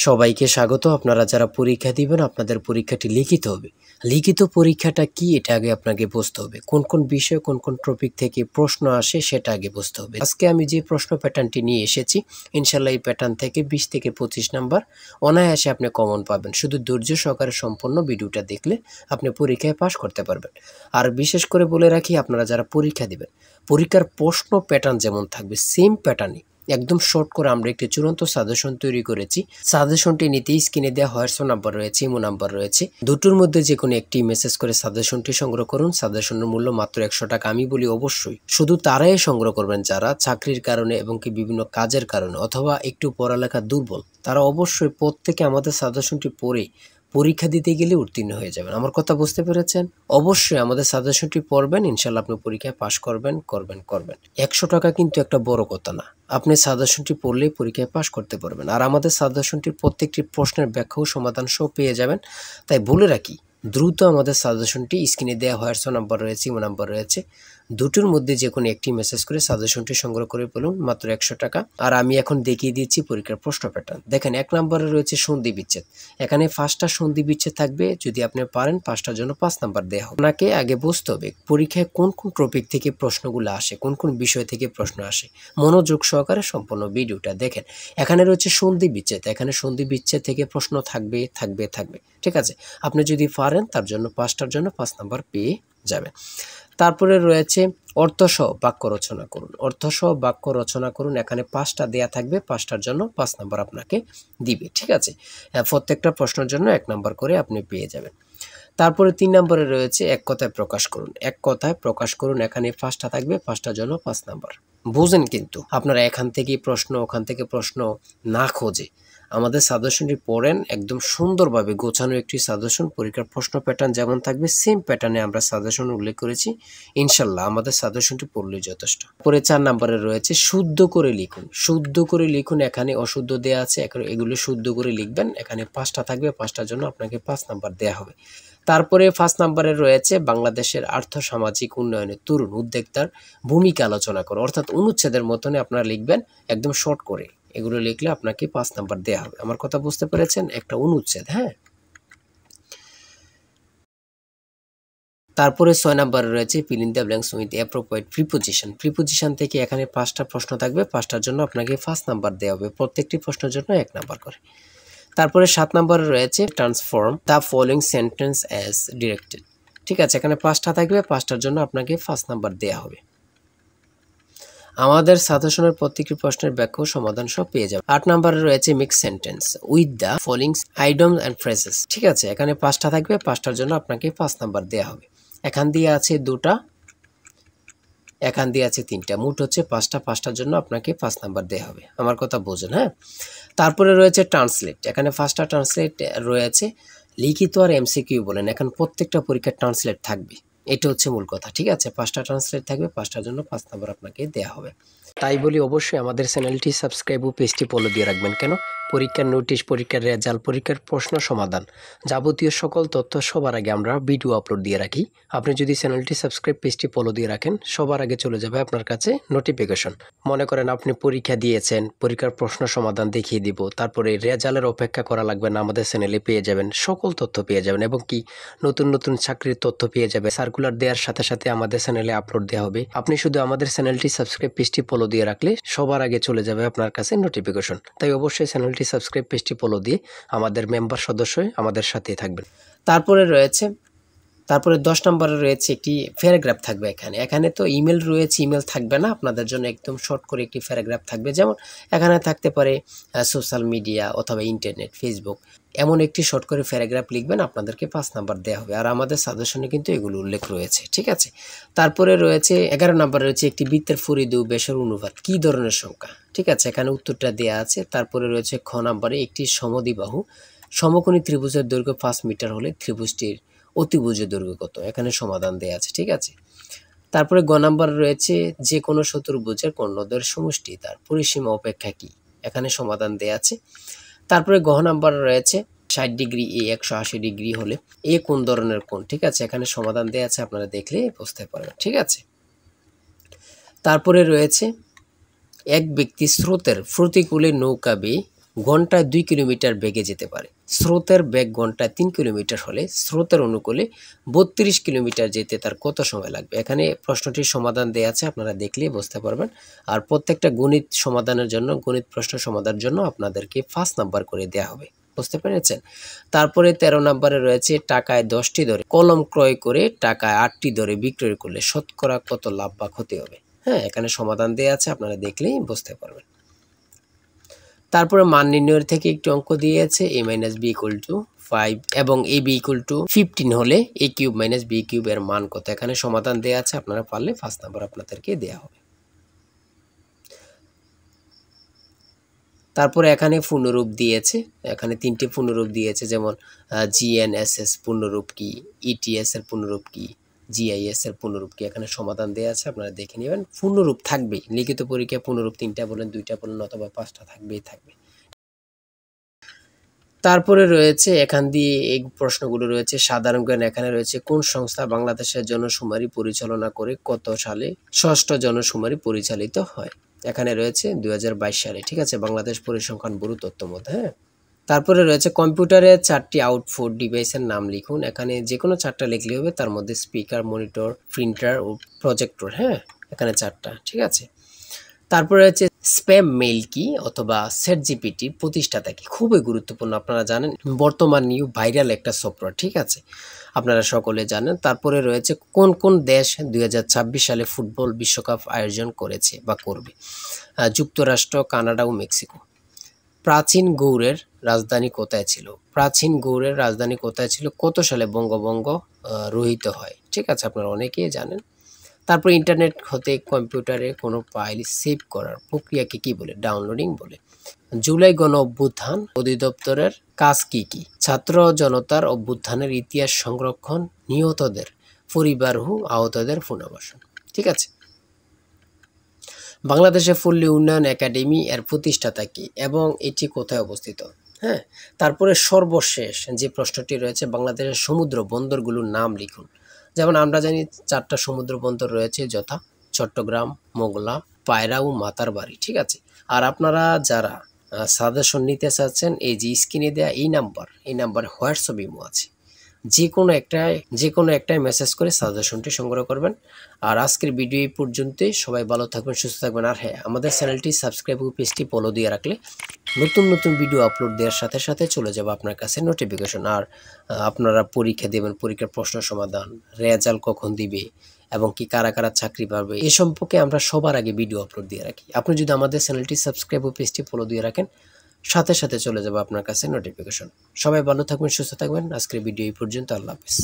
সবাইকে স্বাগত। আপনারা যারা পরীক্ষা দিবেন আপনাদের পরীক্ষাটি লিখিত হবে। লিখিত পরীক্ষাটা কি এটা আগে আপনাকে বুঝতে হবে। কোন কোন বিষয় কোন কোন টপিক থেকে প্রশ্ন আসে সেটা আগে বুঝতে হবে। আজকে আমি যে প্রশ্ন প্যাটার্নটি নিয়ে এসেছি ইনশাল্লাহ এই প্যাটার্ন থেকে 20 থেকে 25 নাম্বার অনায়াসে আপনি কমন পাবেন। শুধু ধৈর্য সহকারে সম্পূর্ণ ভিডিওটা দেখলে আপনি পরীক্ষায় পাস করতে পারবেন। আর বিশেষ করে বলে রাখি আপনারা যারা পরীক্ষা দিবেন পরীক্ষার প্রশ্ন প্যাটার্ন যেমন থাকবে সেম প্যাটার্নই একদম শর্ট করে আমরা একটি চূড়ান্ত সাজেশন তৈরি করেছি। সাজেশনটি নিতে স্ক্রিনে দেওয়া হোয়াটসঅ্যাপ নাম্বার রয়েছে, ইমো নাম্বার রয়েছে। দুটোর মধ্যে যে কোনো একটি মেসেজ করে সাজেশনটি সংগ্রহ করুন। সাজেশনের মূল্য মাত্র 100 টাকা। আমি বলি অবশ্যই শুধু তারাই সংগ্রহ করবেন যারা চাকরির কারণে এবং কি বিভিন্ন কাজের কারণে অথবা একটু পড়ালেখা দুর্বল। তারা অবশ্যই প্রত্যেকে আমাদের সাজেশনটি পড়ে পরীক্ষা দিতে গেলে উত্তীর্ণ হয়ে যাবেন। আমার কথা বুঝতে পেরেছেন? অবশ্যই আমাদের সাজেশনটি পড়বেন, ইনশাল্লাহ আপনি পরীক্ষায় পাশ করবেন। 100 টাকা কিন্তু একটা বড় কথা না। আপনি সাজেশনটি পড়লেই পরীক্ষায় পাশ করতে পারবেন। আর আমাদের সাজেশনটির প্রত্যেকটি প্রশ্নের ব্যাখ্যা ও সমাধান সহ পেয়ে যাবেন। তাই বলে রাখি দ্রুত আমাদের সাজেশনটি স্ক্রিনে দেওয়া হোয়াটসঅ্যাপ নাম্বার রয়েছে, ইমো নাম্বার রয়েছে। দুটোর মধ্যে যে কোনো একটি মেসেজ করে সাজেশনটি সংগ্রহ করে পেলুন, মাত্র 100 টাকা। আর আমি এখন দেখিয়ে দিচ্ছি পরীক্ষার প্রশ্ন প্যাটার্ন। দেখেন 1 নম্বরে রয়েছে সন্ধি বিচ্ছেদ। এখানে 5টা সন্ধি বিচ্ছেদ থাকবে। যদি আপনি পারেন 5টার জন্য 5 নাম্বার দেওয়া হবে। আপনাকে আগে বুঝতে হবে পরীক্ষায় কোন কোন টপিক থেকে প্রশ্নগুলো আসে, কোন কোন বিষয় থেকে প্রশ্ন আসে। মনোযোগ সহকারে সম্পূর্ণ ভিডিওটা দেখেন। এখানে রয়েছে সন্ধি বিচ্ছেদ। এখানে সন্ধি বিচ্ছেদ থেকে প্রশ্ন থাকবে। ঠিক আছে? আপনি যদি পারেন তার জন্য 5টার জন্য 5 নাম্বার পেয়ে যাবেন। তারপরে রয়েছে অর্থসহ বাক্য রচনা করুন। অর্থসহ বাক্য রচনা করুন। এখানে 5টা দেয়া থাকবে। 5টার জন্য 5 নাম্বার আপনাকে দিবে। ঠিক আছে? প্রত্যেকটা প্রশ্নের জন্য 1 নাম্বার করে আপনি পেয়ে যাবেন। তারপরে 3 নম্বরে রয়েছে এক কথায় প্রকাশ করুন। এক কথায় প্রকাশ করুন। এখানে 5টা থাকবে। 5টার জন্য 5 নাম্বার। বুঝেন কিন্তু আপনারা এখান থেকে প্রশ্ন ওখান থেকে প্রশ্ন না খোঁজে আমাদের সাজেশনটি পড়েন। একদম সুন্দরভাবে গোছানো একটি সাজেশন। পরীক্ষার প্রশ্ন প্যাটার্ন যেমন থাকবে সেম প্যাটার্নে আমরা সাজেশন উল্লেখ করেছি। ইনশাল্লাহ আমাদের সাজেশনটি পড়লেই যথেষ্ট। পরে 4 নম্বরে রয়েছে শুদ্ধ করে লিখুন। শুদ্ধ করে লিখুন। এখানে অশুদ্ধ দেয়া আছে, এগুলো শুদ্ধ করে লিখবেন। এখানে 5টা থাকবে। 5টার জন্য আপনাকে 5 নাম্বার দেয়া হবে। তারপরে 5 নম্বরে রয়েছে বাংলাদেশের আর্থ-সামাজিক উন্নয়নে তরুণ উদ্যোক্তার ভূমিকা আলোচনা করো। অর্থাৎ অনুচ্ছেদের মতনে আপনারা লিখবেন একদম শর্ট করে। এগুলো লিখলে আপনাকে 5 নাম্বার দেয়া হবে। আমার কথা বুঝতে পেরেছেন? একটা অনুচ্ছেদ, হ্যাঁ? তারপরে 6 নম্বরে রয়েছে fill in the blanks with appropriate preposition। Preposition থেকে এখানে 5টা প্রশ্ন থাকবে। 5টার জন্য আপনাকে 5 নাম্বার দেওয়া হবে। প্রত্যেকটি প্রশ্নের জন্য 1 নাম্বার করে। তারপরে 7 নম্বরে রয়েছে transform the following sentence as directed. ঠিক আছে? এখানে 5টা থাকবে। 5টার জন্য আপনাকে 5 নাম্বার দেয়া হবে। আমাদের সাজেশনের প্রত্যেকটি প্রশ্নের ব্যাখ্যা ও সমাধান সব পেয়ে যাবেন। 8 নম্বরে রয়েছে mix sentence with the following idioms and phrases. ঠিক আছে? এখানে 5টা থাকবে। 5টার জন্য আপনাকে 5 নাম্বার দেয়া হবে। এখান দিয়ে আছে 2টা, এখান দিয়ে আছে 3টা, মোট হচ্ছে 5টা। 5টার জন্য আপনাকে 5 নাম্বার দেয়া হবে। আমার কথা বোঝেন, হ্যাঁ? তারপরে রয়েছে ট্রান্সলেট। এখানে 5টা ট্রান্সলেট রয়েছে। লিখিত আর এমসিকিউ বলেন, এখন প্রত্যেকটা পরীক্ষার ট্রান্সলেট থাকবে। এটা হচ্ছে মূল কথা। ঠিক আছে? 5টা ট্রান্সলেট থাকবে। 5টার জন্য 5 নাম্বার আপনাকে দেয়া হবে। তাই বলি অবশ্যই আমাদের চ্যানেলটি সাবস্ক্রাইব ও পেজটি ফলো দিয়ে রাখবেন। কেন? পরীক্ষার নোটিশ, পরীক্ষার রেজাল্ট, পরীক্ষার প্রশ্ন সমাধান, যাবতীয় সকল তথ্য সবার আগে আমরা ভিডিও আপলোড দিয়ে রাখি। আপনি যদি চ্যানেলটি সাবস্ক্রাইব, পেজটি ফলো দিয়ে রাখেন সবার আগে চলে যাবে আপনার কাছে নোটিফিকেশন। মনে করেন আপনি পরীক্ষা দিয়েছেন, পরীক্ষার প্রশ্ন সমাধান দেখিয়ে দিব, তারপরে রেজাল্টের অপেক্ষা করা লাগবে না, আমাদের চ্যানেলে পেয়ে যাবেন। সকল তথ্য পেয়ে যাবেন এবং কি নতুন নতুন চাকরির তথ্য পেয়ে যাবে। সার্কুলার দেওয়ার সাথে সাথে আমাদের চ্যানেলে আপলোড দেওয়া হবে। আপনি শুধু আমাদের চ্যানেলটি সাবস্ক্রাইব, পেজটি ফলো দিয়ে রাখলে সবার আগে চলে যাবে আপনার কাছে নোটিফিকেশন। তাই অবশ্যই চ্যানেলটি সাবস্ক্রাইব, পেজটি ফলো দিয়ে আমাদের মেম্বার সদস্য হয়ে আমাদের সাথেই থাকবেন। তারপরে 10 নম্বরে রয়েছে একটি প্যারাগ্রাফ থাকবে। এখানে তো ইমেল রয়েছে, ইমেল থাকবে না। আপনাদের জন্য একদম শর্ট করে একটি প্যারাগ্রাফ থাকবে। যেমন এখানে থাকতে পারে সোশ্যাল মিডিয়া অথবা ইন্টারনেট, ফেসবুক, এমন একটি শর্ট করে প্যারাগ্রাফ লিখবেন। আপনাদেরকে 5 নাম্বার দেওয়া হবে। আর আমাদের সাজেশনে কিন্তু এগুলো উল্লেখ রয়েছে। ঠিক আছে? তারপরে রয়েছে 11 নম্বরে রয়েছে একটি বৃত্তের ফরিদ ও ব্যাসের অনুপাত কী ধরনের সংখ্যা। ঠিক আছে? এখানে উত্তরটা দেওয়া আছে। তারপরে রয়েছে খ নম্বরে একটি সমদ্বিবাহু সমকোণী ত্রিভুজের দৈর্ঘ্য 5 মিটার হলে ত্রিভুজটির অতিভুজের দৈর্ঘ্য কত। এখানে সমাধান দেয়া আছে। ঠিক আছে? তারপরে গ নাম্বার রয়েছে যে কোনো চতুর্ভুজের কর্ণদ্বয়ের সমষ্টি তার পরিসীমা অপেক্ষা কি। এখানে সমাধান দেয়া আছে। তারপরে গ নাম্বার রয়েছে 60 ডিগ্রি এ 180 ডিগ্রি হলে এ কোন ধরনের কোণ। ঠিক আছে? এখানে সমাধান দেয়া আছে, আপনারা দেখলে বুঝতে পারবেন। ঠিক আছে? তারপরে রয়েছে এক ব্যক্তি স্রোতের প্রতিকূলে নৌকা বেয়ে ঘন্টায় 2 কিলোমিটার বেগে যেতে পারে। স্রোতের বেগ ঘন্টায় 3 কিলোমিটার হলে স্রোতের অনুকূলে 32 কিলোমিটার যেতে তার কত সময় লাগবে? এখানে প্রশ্নটির সমাধান দেয়া আছে, আপনারা দেখলেই বুঝতে পারবেন। আর প্রত্যেকটা গণিত সমাধানের জন্য, গণিত প্রশ্ন সমাধানের জন্য আপনাদেরকে 5 নাম্বার করে দেয়া হবে। বুঝতে পেরেছেন? তারপরে 13 নম্বরে রয়েছে টাকায় 10টি দরে কলম ক্রয় করে টাকায় 8টি দরে বিক্রয় করলে শতকরা কত লাভ বা ক্ষতি হবে? হ্যাঁ, এখানে সমাধান দেয়া আছে, আপনারা দেখলেই বুঝতে পারবেন। তারপরে মান নির্ণয়ের থেকে একটু অঙ্ক দিয়েছে a - b = 5 এবং ab = 15 হলে a³ - b³ এর মান কত? এখানে সমাধান দেয়া আছে, আপনারা পারলে 5 নাম্বার আপনাদেরকে দেয়া হবে। তারপরে এখানে পূর্ণরূপ দিয়েছে, এখানে 3টি পূর্ণরূপ দিয়েছে, যেমন GNSS পূর্ণরূপ কি, ETS এর পূর্ণরূপ কি, GIS এর পূর্ণরূপ কি, এখানে সমাধান দেয়া আছে, আপনারা দেখে নেবেন। পূর্ণরূপ থাকবেই, লিখিত পরীক্ষায় পূর্ণরূপ 3টা বলেন, 2টা বলেন অথবা 5টা থাকবেই থাকবে। তারপরে রয়েছে এখান দিয়ে এই প্রশ্নগুলো রয়েছে সাধারণ জ্ঞান। এখানে রয়েছে কোন সংস্থা বাংলাদেশের জনশুমারি পরিচালনা করে কত সালে 6ষ্ঠ জনশুমারি পরিচালিত হয়? এখানে রয়েছে 2022 সালে। ঠিক আছে, বাংলাদেশ পরিসংখ্যান ব্যুরো তথ্য মতে। হ্যাঁ, তারপরে রয়েছে কম্পিউটারে 4টি আউটপুট ডিভাইসের নাম লিখুন। এখানে যে কোনো 4টা লিখলে হবে, তার মধ্যে স্পিকার, মনিটর, প্রিন্টার ও প্রজেক্টর। হ্যাঁ, এখানে 4টা। ঠিক আছে, তারপরে হচ্ছে স্প্যাম মেইল কি অথবা ChatGPT প্রতিষ্ঠাতা কি? খুবই গুরুত্বপূর্ণ, আপনারা জানেন বর্তমান নিউ ভাইরাল একটা সফটওয়্যার। ঠিক আছে, আপনারা সকলে জানেন। তারপরে রয়েছে কোন কোন দেশ 2026 সালে ফুটবল বিশ্বকাপ আয়োজন করেছে বা করবে? যুক্তরাষ্ট্র, কানাডা ও মেক্সিকো। প্রাচীন গৌড়ের রাজধানী কোথায় ছিল? প্রাচীন গৌড়ের রাজধানী কোথায় ছিল? কত সালে বঙ্গভঙ্গ রহিত হয়? ঠিক আছে, আপনারা অনেকেই জানেন। তারপর ইন্টারনেট হতে কম্পিউটারে কোনো ফাইল সেভ করার প্রক্রিয়াকে কি বলে? ডাউনলোডিং বলে। জুলাই গণ অভ্যুত্থান অধিদপ্তরের কাজ কি কি? ছাত্র জনতার অভ্যুত্থানের ইতিহাস সংরক্ষণ, নিহতদের পরিবার ও আহতদের পুনর্বাসন। ঠিক আছে, বাংলাদেশে পল্লী উন্নয়ন একাডেমি এর প্রতিষ্ঠাতা কি এবং এটি কোথায় অবস্থিত? হ্যাঁ, তারপরে সর্বশেষ যে প্রশ্নটি রয়েছে বাংলাদেশের সমুদ্র বন্দরগুলোর নাম লিখুন। যেমন আমরা জানি 4টা সমুদ্র বন্দর রয়েছে, যথা চট্টগ্রাম, মোংলা, পায়রা ও মাতারবাড়ি। ঠিক আছে, আর আপনারা যারা সাজেশন নিতে চাচ্ছেন, এই যে স্ক্রিনে দেওয়া এই নাম্বার হোয়াটসঅ্যাপ ইমো আছে, যে কোনো একটাই মেসেজ করে সাজেশনটি সংগ্রহ করবেন। আর আজকের ভিডিও এই পর্যন্তই। সবাই ভালো থাকবেন, সুস্থ থাকবেন। আর হ্যাঁ, আমাদের চ্যানেলটি সাবস্ক্রাইব ও পেজটি ফলো দিয়ে রাখলে নতুন নতুন ভিডিও আপলোড দেওয়ার সাথে সাথে চলে যাবে আপনার কাছে নোটিফিকেশন। আর আপনারা পরীক্ষা দেবেন, পরীক্ষার প্রশ্ন সমাধান, রেজাল্ট কখন দিবে এবং কি কারা কারা চাকরি পাবে, এ সম্পর্কে আমরা সবার আগে ভিডিও আপলোড দিয়ে রাখি। আপনি যদি আমাদের চ্যানেলটি সাবস্ক্রাইব ও পেজটি ফলো দিয়ে রাখেন, সাথে সাথে চলে যাবে আপনার কাছে নোটিফিকেশন। সবাই ভালো থাকবেন, সুস্থ থাকবেন। আজকের ভিডিও এই পর্যন্ত। আল্লাহ হাফেজ।